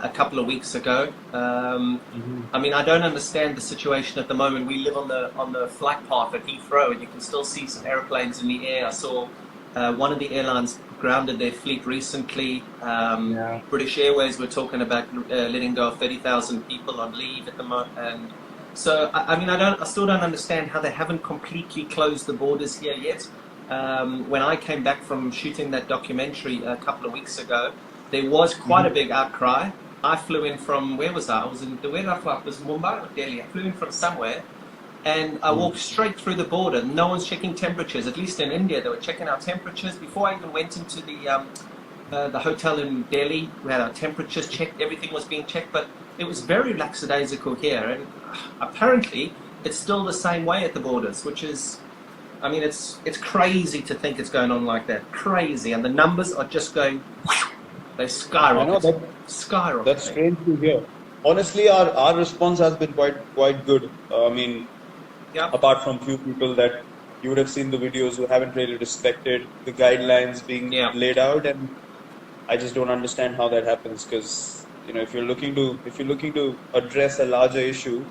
a couple of weeks ago. I mean, I don't understand the situation at the moment. We live on the flight path at Heathrow, and you can still see some airplanes in the air. I saw one of the airlines grounded their fleet recently. British Airways were talking about letting go of 30,000 people on leave at the moment. And so, I mean, I still don't understand how they haven't completely closed the borders here yet. When I came back from shooting that documentary a couple of weeks ago, there was quite a big outcry. I flew in from, where was I? I was in, where did I fly? It was Mumbai or Delhi. I flew in from somewhere, and I walked straight through the border. No one's checking temperatures. At least in India, they were checking our temperatures. Before I even went into the hotel in Delhi, we had our temperatures checked. Everything was being checked, but it was very lackadaisical here. And apparently, it's still the same way at the borders, which is, I mean, it's crazy to think it's going on like that. Crazy. And the numbers are just going, they skyrocket. I know skyrocket. that's strange to hear. Honestly, our response has been quite good. I mean, apart from few people that you would have seen the videos who haven't really respected the guidelines being laid out, and I just don't understand how that happens, because if you're looking to address a larger issue,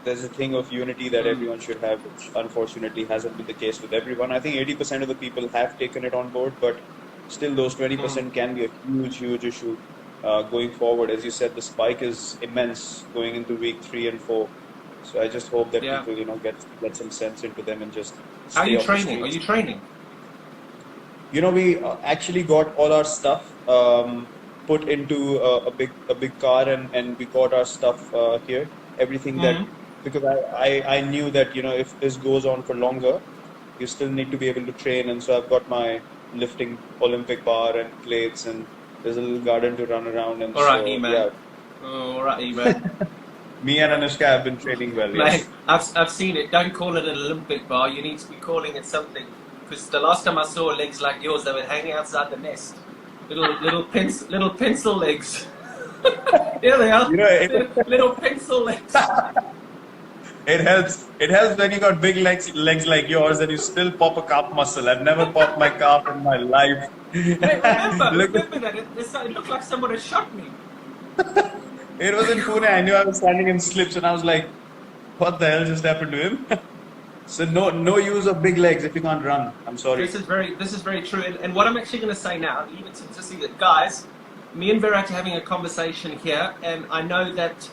there's a thing of unity that everyone should have, which unfortunately hasn't been the case with everyone. I think 80% of the people have taken it on board, but still those 20% can be a huge issue going forward. As you said, the spike is immense going into week 3 and 4. So I just hope that people, get some sense into them and just stay Are you off training? the Are you streets. training? We actually got all our stuff put into a big car, and we got our stuff here. Everything that, because I knew that if this goes on for longer, you still need to be able to train, and so I've got my lifting Olympic bar and plates, and there's a little garden to run around, and All right, man. Me and Anushka have been training well. Yes. Mate, I've seen it. Don't call it an Olympic bar. You need to be calling it something. Because the last time I saw legs like yours, they were hanging outside the nest. Little pencil legs. Here they are. Little pencil legs. It helps when you got big legs like yours, and you still pop a calf muscle. I've never popped my calf in my life. Hey, remember that? It looked like someone had shot me. It was in Pune. I knew I was standing in slips, and I was like, "What the hell just happened to him?" So no use of big legs if you can't run. I'm sorry. This is very true. And what I'm actually going to say now, even to see that, guys, me and Virat are having a conversation here, and I know that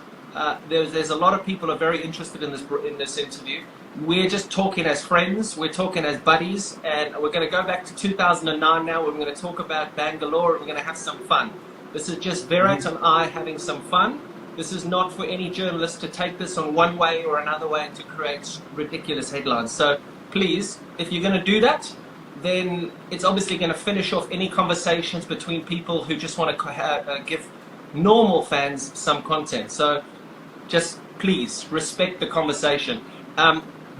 there's a lot of people who are very interested in this interview. We're just talking as friends. We're talking as buddies, and we're going to go back to 2009 now. We're going to talk about Bangalore, and we're going to have some fun. This is just Virat and I having some fun. This is not for any journalist to take this on one way or another way and to create ridiculous headlines. So please, if you're going to do that, then it's obviously going to finish off any conversations between people who just want to give normal fans some content. So just please respect the conversation.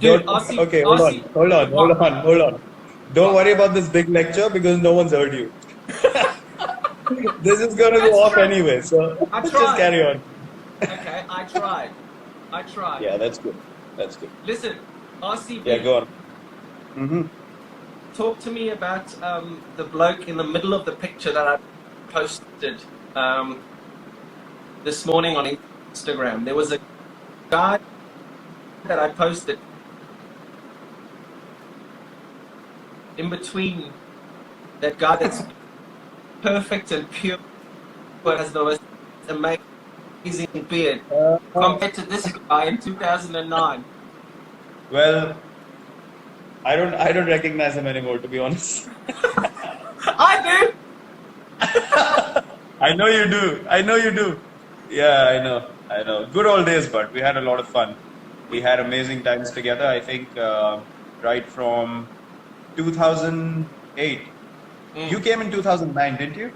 Dude, okay, hold on. Don't worry about this big lecture, because no one's heard you. This is going to go off anyway, so just carry on. Okay, I tried. Yeah, that's good. Listen, RCB. Yeah, go on. Talk to me about the bloke in the middle of the picture that I posted this morning on Instagram. There was a guy that I posted in between that guy that's perfect and pure, but has the most amazing beard, compared to this guy in 2009. Well, I don't recognize him anymore, to be honest. I do. I know you do. Yeah, I know. Good old days, but we had a lot of fun. We had amazing times together. I think right from 2008. You came in 2009, didn't you?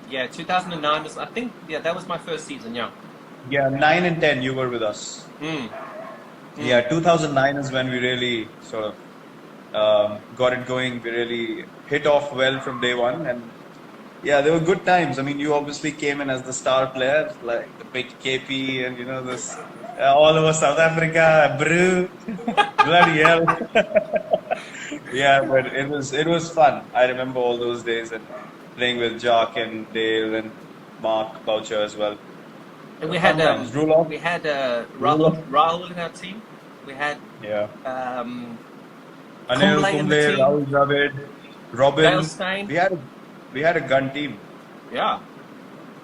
Yeah, 2009 was, I think, that was my first season, yeah. Yeah, 9 and 10 you were with us. Yeah, 2009 is when we really sort of got it going. We really hit off well from day one, and yeah, they were good times. I mean, you obviously came in as the star player, like the big KP, and this all over South Africa, brew, bloody hell. Yeah, but it was fun. I remember all those days, and playing with Jock and Dale and Mark Boucher as well. And we had Rahul in our team. We had Anil Kumble, Rahul Dravid, Robin. Dale Steyn. We had a gun team. Yeah.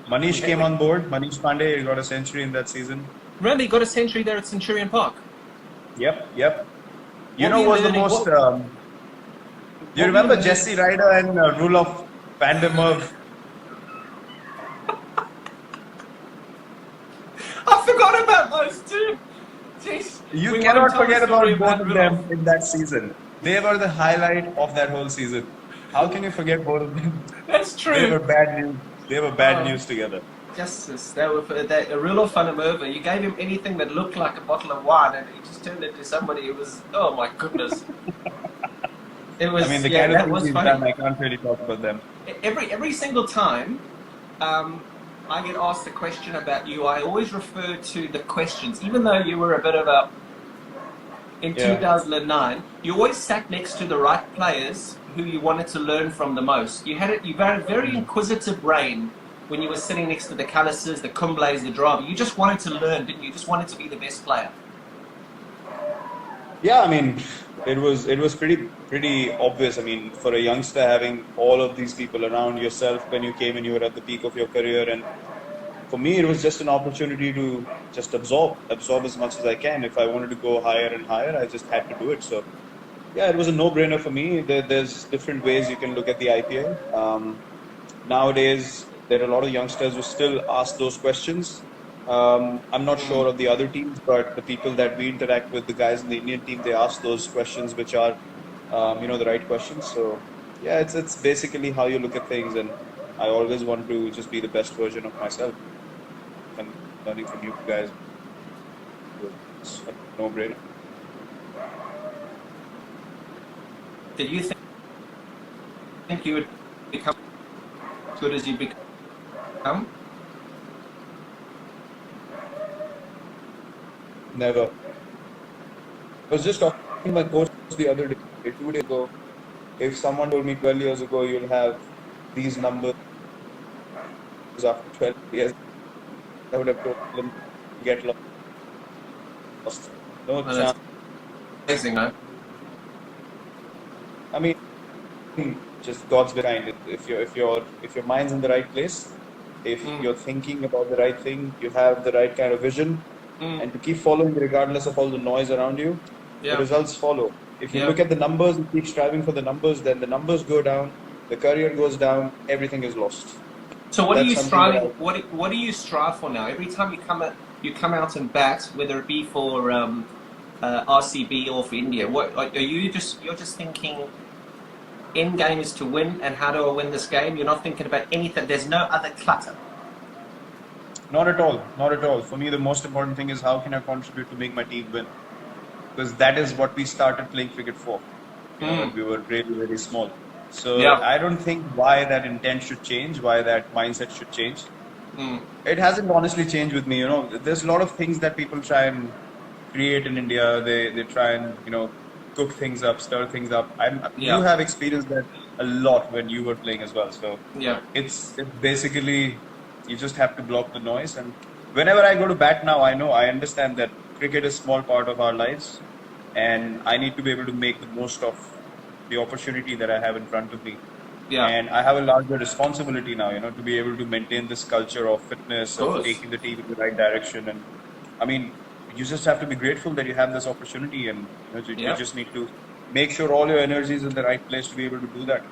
Manish came on board. Manish Pandey got a century in that season. Remember, he got a century there at Centurion Park. Yep. You know what's the most... do you remember Jesse Ryder and Roelof van der Merwe? I forgot about those two. Jeez. You cannot forget about both of them in that season. They were the highlight of that whole season. How can you forget both of them? That's true. They were bad news. They were bad news together. Justice. Roelof van der Merwe, you gave him anything that looked like a bottle of wine and he just turned into somebody who was, oh my goodness. It was, I mean, the kind of things he's done, I can't really talk about them. Every single time I get asked a question about you, I always refer to the questions. Even though you were a bit of a... In 2009, you always sat next to the right players who you wanted to learn from the most. You had a very inquisitive brain when you were sitting next to the Callisers, the Kumbles, the Dravid. You just wanted to learn, didn't you? You just wanted to be the best player. Yeah, I mean, it was pretty obvious. I mean, for a youngster, having all of these people around yourself when you came and you were at the peak of your career, and for me, it was just an opportunity to just absorb as much as I can. If I wanted to go higher and higher, I just had to do it. So, yeah, it was a no-brainer for me. There's different ways you can look at the IPL. Nowadays, there are a lot of youngsters who still ask those questions. I'm not sure of the other teams, but the people that we interact with, the guys in the Indian team, they ask those questions, which are, the right questions. So, yeah, it's basically how you look at things, and I always want to just be the best version of myself. And learning from you guys, it's a no-brainer. Did you think you would become as good as you become? Never. I was just talking to my coach the other day, 2 days ago. If someone told me 12 years ago you'll have these numbers after 12 years, I would have told them get lost. No chance. Amazing, man. I mean, just God's behind it. If your mind's in the right place, if you're thinking about the right thing, you have the right kind of vision, and to keep following regardless of all the noise around you, the results follow. If you look at the numbers and keep striving for the numbers, then the numbers go down, the career goes down, everything is lost. So what are you striving? What do you strive for now? Every time you come out and bat, whether it be for RCB or for India, what are you're just thinking? End game is to win, and how do I win this game? You're not thinking about anything. There's no other clutter. Not at all. Not at all. For me, the most important thing is how can I contribute to make my team win? Because that is what we started playing cricket for. When we were really, really small. So I don't think why that intent should change, why that mindset should change. It hasn't honestly changed with me. There's a lot of things that people try and create in India. They try and cook things up, stir things up. You have experienced that a lot when you were playing as well. So it's basically you just have to block the noise. And whenever I go to bat now, I understand that cricket is a small part of our lives, and I need to be able to make the most of the opportunity that I have in front of me. And I have a larger responsibility now, to be able to maintain this culture of fitness, of taking the team in the right direction. And I mean, you just have to be grateful that you have this opportunity, and you just need to make sure all your energy is in the right place to be able to do that.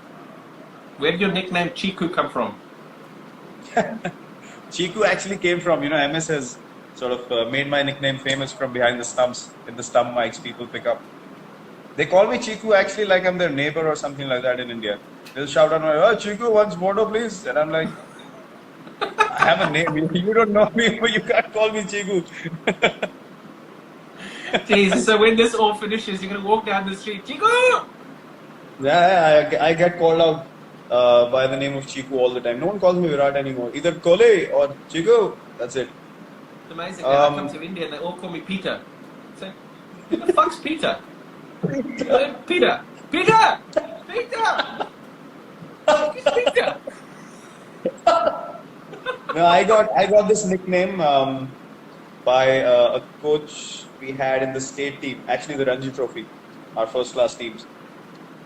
Where did your nickname Chiku come from? Chiku actually came from, MS has sort of made my nickname famous from behind the stumps. In the stump mics people pick up. They call me Chiku actually like I'm their neighbor or something like that in India. They'll shout out, "Oh, Chiku, once photo please." And I'm like, I have a name. You don't know me, but you can't call me Chiku. Jesus, so when this all finishes, you're going to walk down the street, Chiku! Yeah, I get called out by the name of Chiku all the time. No one calls me Virat anymore. Either Kohli or Chiku. That's it. It's amazing that I come to India and they all call me Peter. So, who the fuck's Peter? Peter! Peter! Peter! Who's Peter? No, I got this nickname by a coach we had in the state team, actually the Ranji Trophy, our first class teams.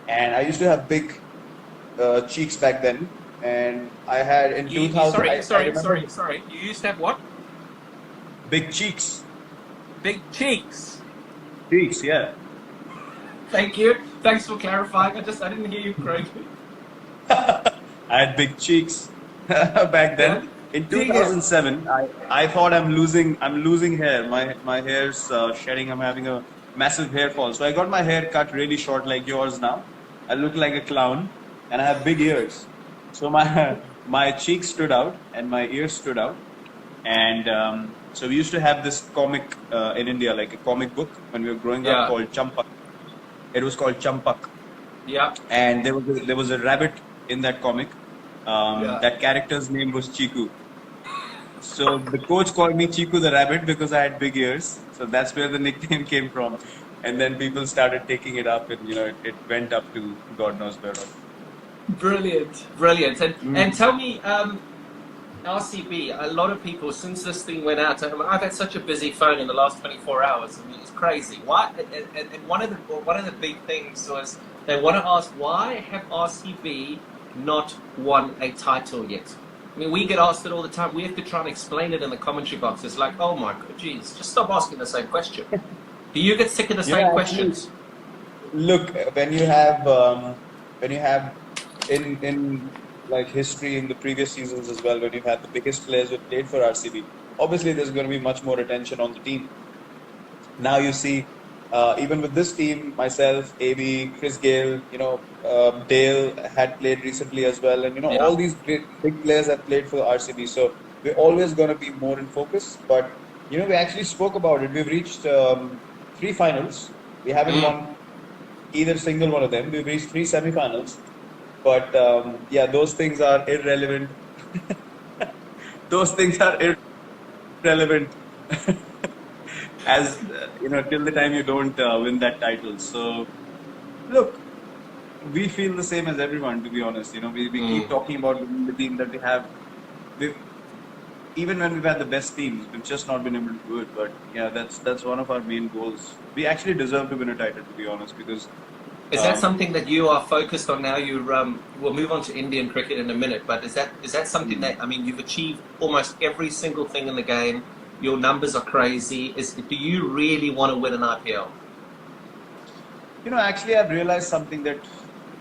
And I used to have big cheeks back then. And I had in 2000. I remember sorry. You used to have what? Big cheeks. Big cheeks. Cheeks, yeah. Thank you. Thanks for clarifying. I didn't hear you correctly. I had big cheeks back then. Yeah. In 2007, I thought I'm losing hair. My hair's shedding. I'm having a massive hair fall. So I got my hair cut really short, like yours now. I look like a clown, and I have big ears. So my cheeks stood out and my ears stood out. And so we used to have this comic in India, like a comic book when we were growing up, called Champak. It was called Champak. Yeah. And there was a rabbit in that comic. That character's name was Chiku. So the coach called me Chiku the rabbit because I had big ears. So that's where the nickname came from. And then people started taking it up, and it went up to God knows where. Brilliant. And tell me, RCB, a lot of people, since this thing went out, I've had such a busy phone in the last 24 hours. I mean, it's crazy. Why? And one of the big things was they want to ask, why have RCB not won a title yet? I mean, we get asked it all the time. We have to try and explain it in the commentary box. It's like, oh my God, geez, just stop asking the same question. Do you get sick of the same questions? Look, when you have in like history in the previous seasons as well, when you have the biggest players who played for RCB, obviously there's going to be much more attention on the team. Now you see, even with this team, myself, AB, Chris Gale, Dale had played recently as well, and all these great big players have played for the RCB. So we're always going to be more in focus. But we actually spoke about it. We've reached 3 finals. We haven't won either single one of them. We've reached 3 semi-finals. But those things are irrelevant. Those things are irrelevant as till the time you don't win that title. So look, we feel the same as everyone, to be honest. We keep talking about the team that we have. Even when we've had the best teams, we've just not been able to do it. But yeah, that's one of our main goals. We actually deserve to win a title, to be honest, because. Is that something that you are focused on now? We'll move on to Indian cricket in a minute, but is that something that, I mean, you've achieved almost every single thing in the game. Your numbers are crazy. Do you really want to win an IPL? Actually, I've realized something, that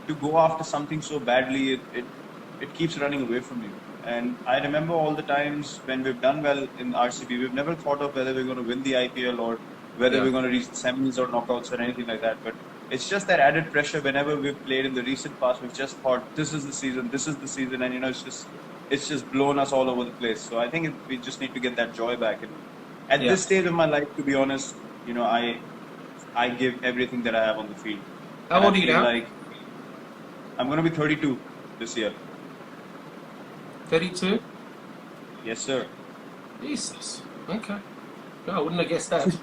to go after something so badly, it keeps running away from you. And I remember all the times when we've done well in RCB, we've never thought of whether we're going to win the IPL or whether we're going to reach the semis or knockouts or anything like that. But it's just that added pressure. Whenever we've played in the recent past, we've just thought, this is the season, and it's just blown us all over the place. So I think we just need to get that joy back. And at this stage of my life, to be honest, I give everything that I have on the field. How old are you now? I'm going to be 32 this year. 32? Yes, sir. Jesus. Okay. No, I wouldn't have guessed that.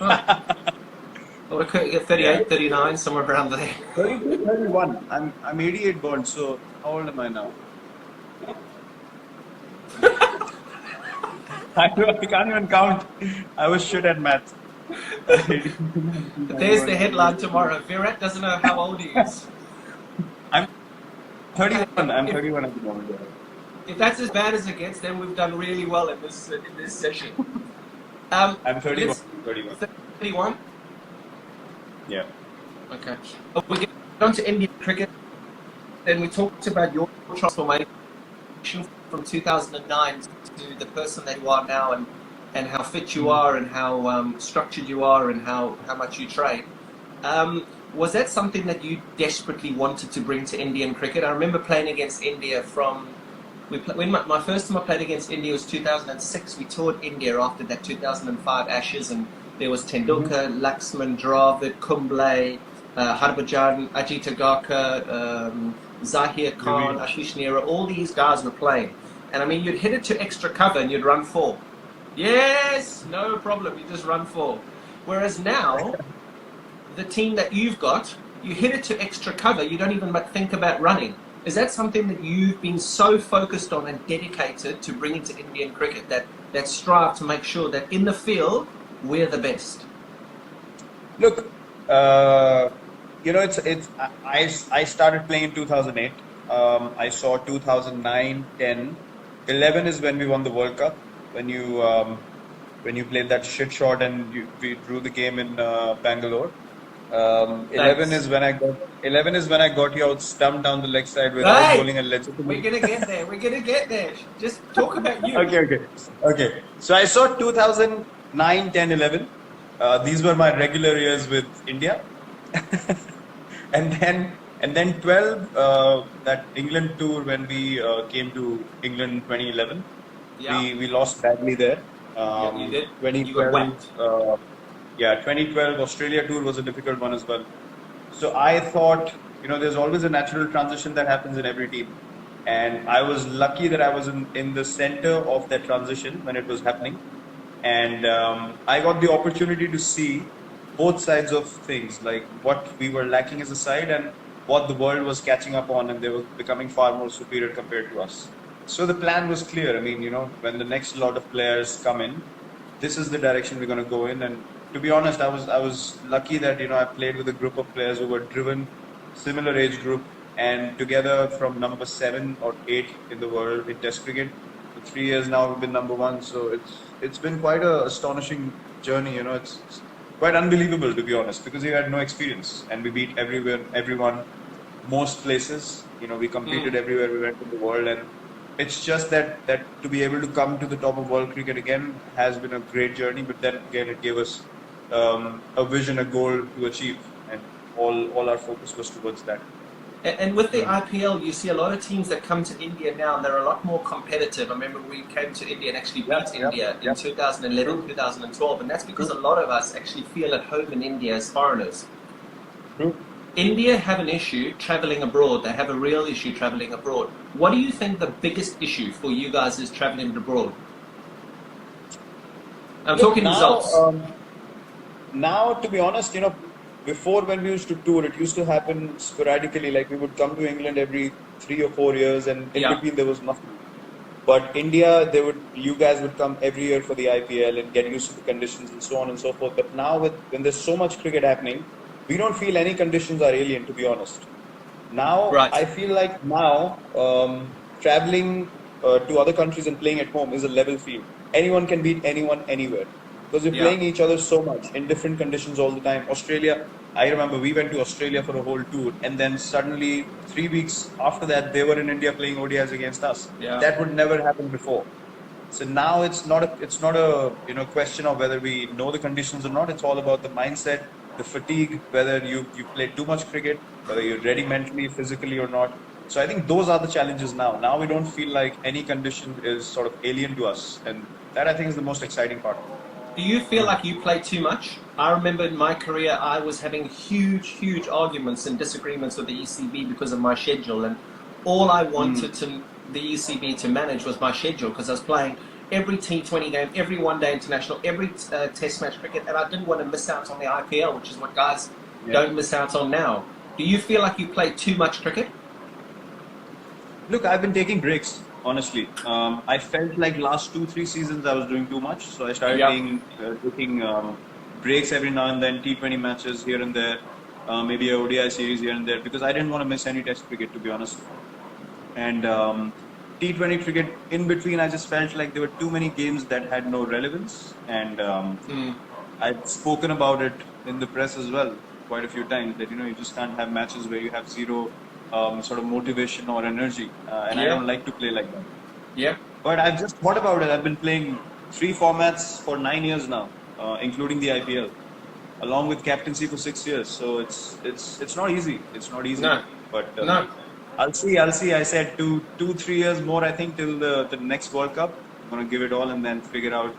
I would have get 38, 39, somewhere around there. 32, 31. I'm 88 born, so how old am I now? I can't even count. I was shit at math. There's the headline tomorrow. Virat doesn't know how old he is. I'm 31. I'm 31 at the moment. If that's as bad as it gets, then we've done really well in this session. I'm 31. 31? Yeah. Okay. We get on to Indian cricket, and we talked about your transformation from 2009 to the person that you are now, and how fit you are, and how structured you are, and how much you train. Was that something that you desperately wanted to bring to Indian cricket? I remember playing against India when my first time I played against India was 2006. We toured India after that 2005 Ashes, and there was Tendulkar, Laxman, Dravid, Kumble, Harbhajan, Ajit Agarkar, Zahir Khan, Ashish Nehra. All these guys were playing. And I mean, you'd hit it to extra cover and you'd run 4. Yes, no problem, you just run 4. Whereas now, the team that you've got, you hit it to extra cover, you don't even think about running. Is that something that you've been so focused on and dedicated to bringing to Indian cricket, that strive to make sure that in the field we're the best? Look, I started playing in 2008. I saw 2009, 10, 11 is when we won the World Cup. When you played that shit shot and we drew the game in Bangalore. 11 is when I got you out stumped down the leg side without bowling a legitimate. We're gonna get there. We're gonna get there. Just talk about you. Okay. So I saw 2009, 10, 11. These were my regular years with India. and then 12, that England tour when we came to England 2011. Yeah. We lost badly there. You did. 2012, 2012 Australia tour was a difficult one as well. So I thought, there's always a natural transition that happens in every team. And I was lucky that I was in the center of that transition when it was happening. And I got the opportunity to see both sides of things, like what we were lacking as a side and what the world was catching up on, and they were becoming far more superior compared to us. So the plan was clear. I mean, when the next lot of players come in, this is the direction we're going to go in. And to be honest, I was lucky that I played with a group of players who were driven, similar age group, and together from number 7 or 8 in the world in Test cricket. For 3 years now, we've been number 1. So it's been quite an astonishing journey. It's quite unbelievable, to be honest, because we had no experience and we beat everyone, most places. We competed everywhere we went in the world, and it's just that to be able to come to the top of world cricket again has been a great journey. But then again, it gave us a vision, a goal to achieve, and all our focus was towards that. And with the IPL, you see a lot of teams that come to India now, and they're a lot more competitive. I remember we came to India and actually beat India in 2011, 2012, and that's because a lot of us actually feel at home in India as foreigners. True. India have an issue traveling abroad. They have a real issue traveling abroad. What do you think the biggest issue for you guys is traveling abroad? I'm talking results. Now, to be honest, before when we used to tour, it used to happen sporadically. Like we would come to England every 3 or 4 years, and in between there was nothing. But India, you guys would come every year for the IPL and get used to the conditions and so on and so forth. But now, when there's so much cricket happening, we don't feel any conditions are alien, to be honest. Now, I feel like traveling to other countries and playing at home is a level field. Anyone can beat anyone anywhere. Because we're playing each other so much in different conditions all the time. Australia, I remember we went to Australia for a whole tour, and then suddenly 3 weeks after that, they were in India playing ODIs against us. Yeah. That would never happen before. So now it's not a question of whether we know the conditions or not. It's all about the mindset, the fatigue, whether you play too much cricket, whether you're ready mentally, physically or not. So I think those are the challenges now. Now we don't feel like any condition is sort of alien to us, and that I think is the most exciting part. Do you feel like you play too much? I remember in my career I was having huge arguments and disagreements with the ECB because of my schedule, and all I wanted the ECB to manage was my schedule, because I was playing every T20 game, every one-day international, every test match cricket, and I didn't want to miss out on the IPL, which is what guys don't miss out on now. Do you feel like you play too much cricket? Look, I've been taking breaks. Honestly, I felt like last 2-3 seasons I was doing too much, so I started taking breaks every now and then, T20 matches here and there, maybe a ODI series here and there, because I didn't want to miss any Test cricket, to be honest. And T20 cricket, in between, I just felt like there were too many games that had no relevance, and I've spoken about it in the press as well quite a few times, that you just can't have matches where you have zero sort of motivation or energy, and I don't like to play like that. Yeah. But I've just thought about it. I've been playing 3 formats for 9 years now, including the IPL, along with captaincy for 6 years. So it's not easy. It's not easy. No. But no. I'll see. I said 2-3 years more, I think, till the next World Cup. I'm gonna give it all and then figure out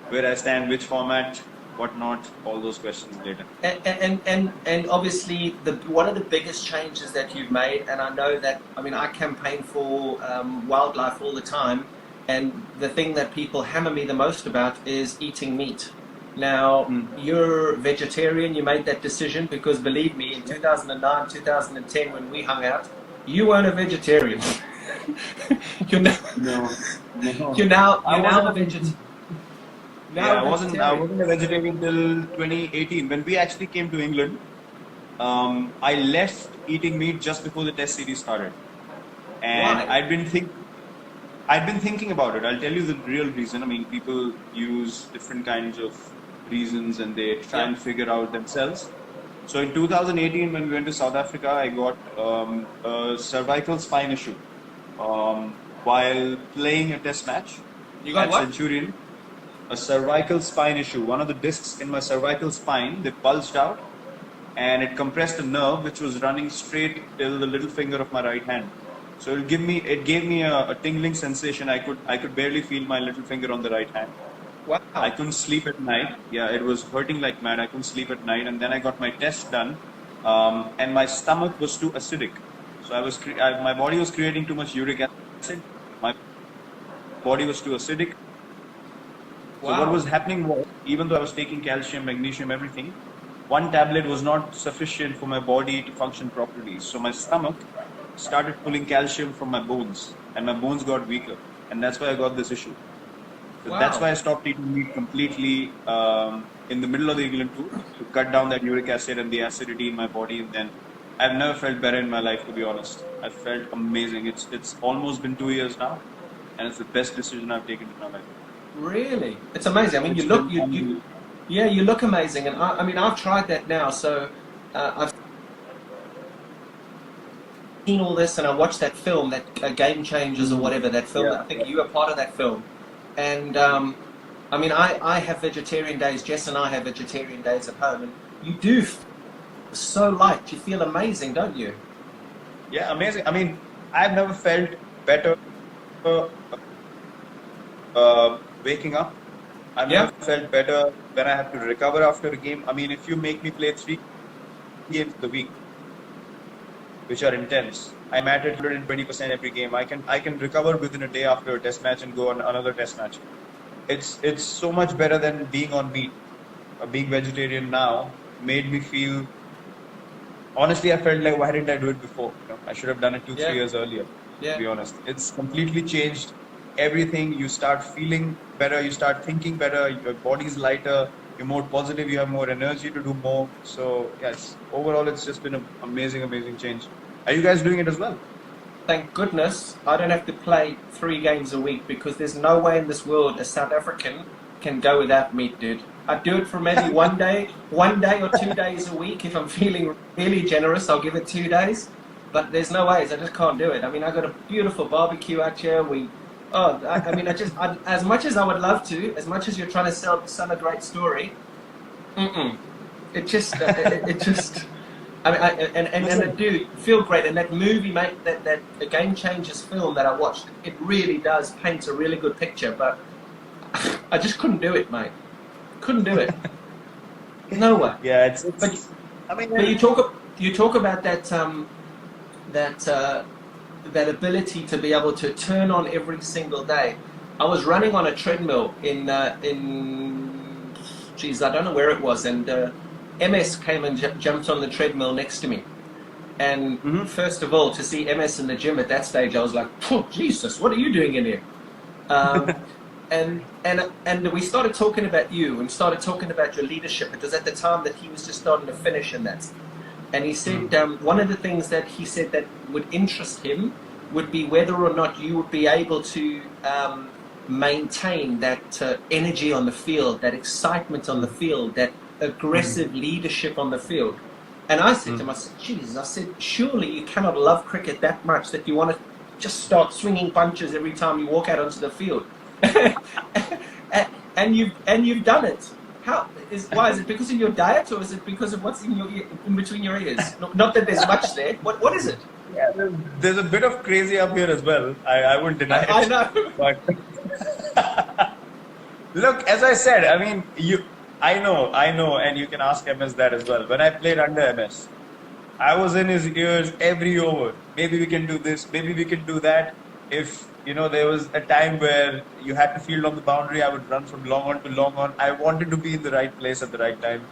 where I stand, which format, what not, all those questions later. And obviously one of the biggest changes that you've made, and I know that, I campaign for wildlife all the time, and the thing that people hammer me the most about is eating meat. Now, you're vegetarian, you made that decision because, believe me, in 2009, 2010 when we hung out, You weren't a vegetarian. you're now, No. you're now I a wasn't. vegetarian. Yeah, Now a I vegetarian. wasn't a vegetarian till 2018 when we actually came to England. I left eating meat just before the Test series started, and Why? I'd been thinking about it. I'll tell you the real reason. I mean, people use different kinds of reasons and they try Yep. and figure out themselves. So in 2018, when we went to South Africa, I got a cervical spine issue while playing a test match You got at what? Centurion. A cervical spine issue. One of the discs in my cervical spine, they bulged out and it compressed a nerve which was running straight till the little finger of my right hand. So it gave me a tingling sensation. I could barely feel my little finger on the right hand. I Wow. couldn't sleep at night. Yeah, it was hurting like mad. I couldn't sleep at night, and then I got my test done, and my stomach was too acidic. So my body was creating too much uric acid. My body was too acidic. So what Wow. was happening was, even though I was taking calcium, magnesium, everything, one tablet was not sufficient for my body to function properly. So my stomach started pulling calcium from my bones, and my bones got weaker, and that's why I got this issue. So that's Wow. why I stopped eating meat completely in the middle of the England tour to cut down that uric acid and the acidity in my body. And then I've never felt better in my life, to be honest. I felt amazing. It's almost been 2 years now, and it's the best decision I've taken in my life. Really? It's amazing. I mean, It's been unbelievable. yeah, you look amazing. And I mean, I've tried that now. So I've seen all this and I watched that film, that Game Changers or whatever, that film. Yeah, I think yeah. you were part of that film. And I mean, I have vegetarian days. Jess and I have vegetarian days at home. And you do so light. You feel amazing, don't you? Yeah, amazing. I mean, I've never felt better waking up. I've Yeah. never felt better when I have to recover after a game. I mean, if you make me play 3 games a week, which are intense, I'm at it 120% every game. I can recover within a day after a test match and go on another test match. It's so much better than being on meat. Being vegetarian now made me feel. Honestly, I felt like why didn't I do it before? I should have done it 2 3 years earlier. To Yeah. be honest, it's completely changed everything. You start feeling better. You start thinking better. Your body's lighter. You're more positive. You have more energy to do more. So yes, overall, it's just been an amazing, amazing change. Are you guys doing it as well? Thank goodness I don't have to play 3 games a week because there's no way in this world a South African can go without meat, dude. I do it for maybe 1 day or 2 days a week. If I'm feeling really generous, I'll give it 2 days. But there's no ways. I just can't do it. I mean, I got a beautiful barbecue out here. I mean, as much as I would love to, as much as you're trying to sell a great story, mm-mm. It just. I mean, and it do feel great. And that movie, mate, that the Game Changers film that I watched, it really does paint a really good picture. But I just couldn't do it, mate. Couldn't do it. No way. Yeah, But I mean, but you talk about that that ability to be able to turn on every single day. I was running on a treadmill in geez, I don't know where it was, and MS came and jumped on the treadmill next to me. And first of all, to see MS in the gym at that stage, I was like, "Oh, Jesus, what are you doing in here?" Um, and we started talking about you and started talking about your leadership. It was at the time that he was just starting to finish in that. And he said one of the things that he said that would interest him would be whether or not you would be able to maintain that energy on the field, that excitement on the field, that aggressive leadership on the field. And I said to him, I said, Jesus, I said, surely you cannot love cricket that much that you want to just start swinging punches every time you walk out onto the field. and you've done it. Why is it because of your diet, or is it because of what's in between your ears? Not that there's much there. What is it? yeah, there's a bit of crazy up here as well. I wouldn't deny it. I know. But look, as I said, I mean, I know, and you can ask MS that as well. When I played under MS, I was in his ears every over. Maybe we can do this. Maybe we can do that. If there was a time where you had to field on the boundary, I would run from long on to long on. I wanted to be in the right place at the right time.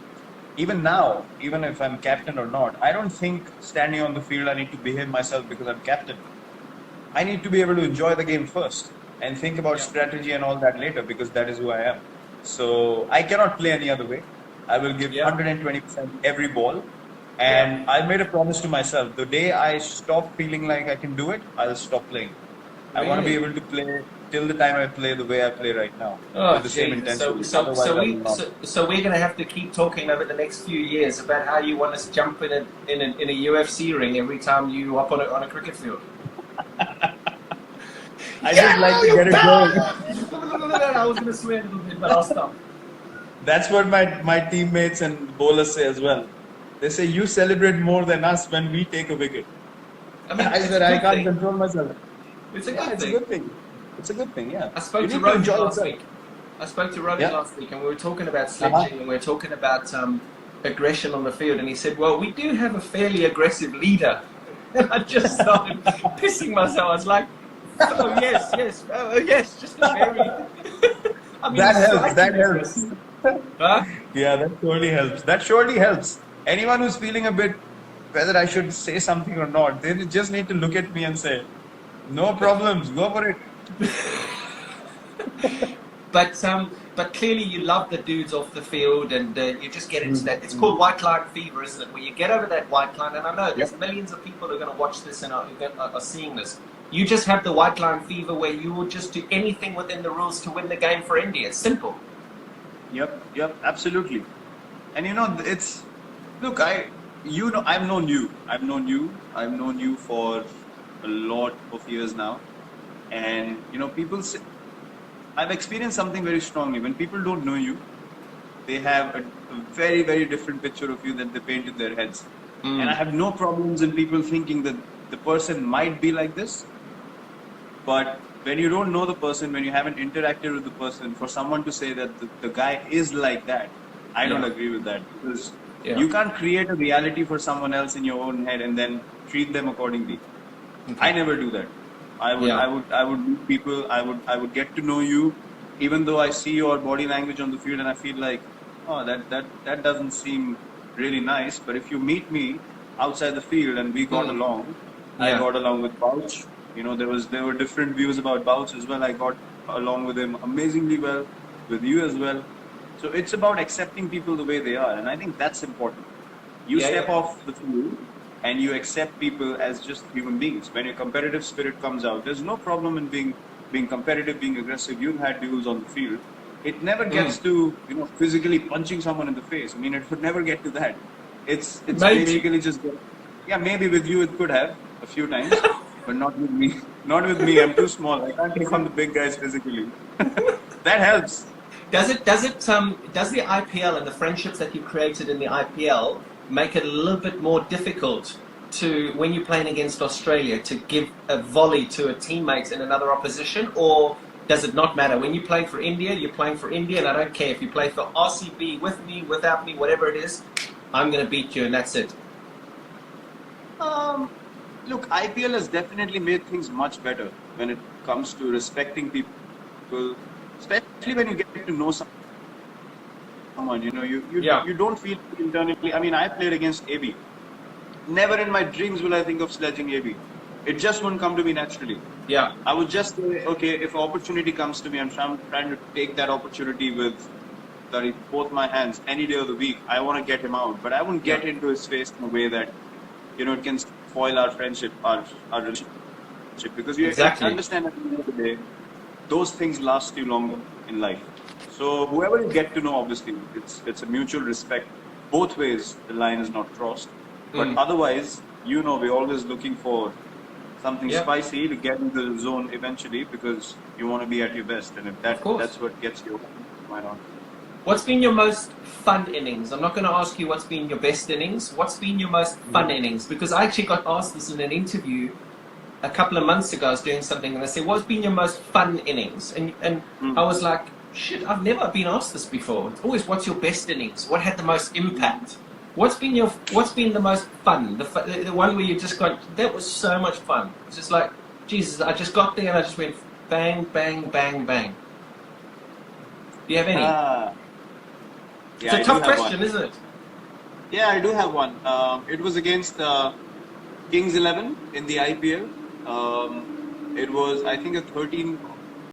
even now, even if I'm captain or not, I don't think standing on the field I need to behave myself because I'm captain. I need to be able to enjoy the game first and think about strategy and all that later because that is who I am. So I cannot play any other way. I will give 120% every ball. And I made a promise to myself, the day I stop feeling like I can do it, I'll stop playing. I want to be able to play till the time I play the way I play right now, with the same intensity. So we're going to have to keep talking over the next few years about how you want us to jump in a UFC ring every time you up on a cricket field. I just like to get it going. I was going to swear a little bit, but I'll stop. That's what my teammates and bowlers say as well. They say, you celebrate more than us when we take a wicket. I mean, I said, I can't control myself. It's a good thing. It's a good thing, yeah. I spoke to Robbie last week. And we were talking about sledging and we were talking about aggression on the field. And he said, well, we do have a fairly aggressive leader. And I just started pissing myself. I was like, oh, yes, just a very... I mean, that helps. Huh? Yeah, that surely helps. Anyone who's feeling a bit, whether I should say something or not, they just need to look at me and say, no problems, go for it. But clearly you love the dudes off the field and you just get into that. It's called white line fever, isn't it? Where you get over that white line, and I know there's millions of people who are going to watch this and are seeing this. You just have the white line fever where you will just do anything within the rules to win the game for India. It's simple. Yep, absolutely. And look, I've known you for a lot of years now. And, people say, I've experienced something very strongly. When people don't know you, they have a very, very different picture of you that they paint in their heads. And I have no problems in people thinking that the person might be like this. But when you don't know the person, when you haven't interacted with the person, for someone to say that the guy is like that, I don't agree with that. Because you can't create a reality for someone else in your own head and then treat them accordingly. Okay. I never do that. I would meet people. I would get to know you, even though I see your body language on the field and I feel like, oh, that doesn't seem really nice. But if you meet me outside the field and we got along, I got along with Bouch. There were different views about Bouch as well. I got along with him amazingly well, with you as well. So it's about accepting people the way they are, and I think that's important. You step off the field and you accept people as just human beings. When your competitive spirit comes out, there's no problem in being competitive, being aggressive. You've had duels on the field. It never gets to physically punching someone in the face. I mean, it would never get to that. It's basically just maybe with you it could have a few times, but not with me. Not with me. I'm too small. I can't take on the big guys physically. That helps. Does the IPL and the friendships that you created in the IPL make it a little bit more difficult to, when you're playing against Australia, to give a volley to a teammate in another opposition, or does it not matter? When you play for India, you're playing for India, and I don't care if you play for RCB with me, without me, whatever it is, I'm going to beat you, and that's it. Look, IPL has definitely made things much better when it comes to respecting people, especially when you get to know someone. You don't feel internally. I mean, I played against AB. Never in my dreams will I think of sledging AB. It just won't come to me naturally. Yeah. I would just say, okay, if an opportunity comes to me, I'm trying to take that opportunity with both my hands any day of the week. I want to get him out, but I won't get into his face in a way that, it can spoil our friendship, our relationship. Because you understand at the end of the day, those things last you longer in life. So whoever you get to know, obviously, it's a mutual respect. Both ways, the line is not crossed. But otherwise, we're always looking for something spicy to get into the zone eventually, because you want to be at your best. And if that's what gets you, why not? What's been your most fun innings? I'm not going to ask you what's been your best innings. What's been your most fun innings? Because I actually got asked this in an interview a couple of months ago. I was doing something and they said, what's been your most fun innings? And I was like, shit, I've never been asked this before. It's always, what's your best innings? What had the most impact? What's been the most fun? The one where you just got, that was so much fun. It's just like, Jesus, I just got there and I just went bang, bang, bang, bang. Do you have any? It's a tough question, isn't it? Yeah, I do have one. It was against Kings 11 in the IPL. It was, I think, a 13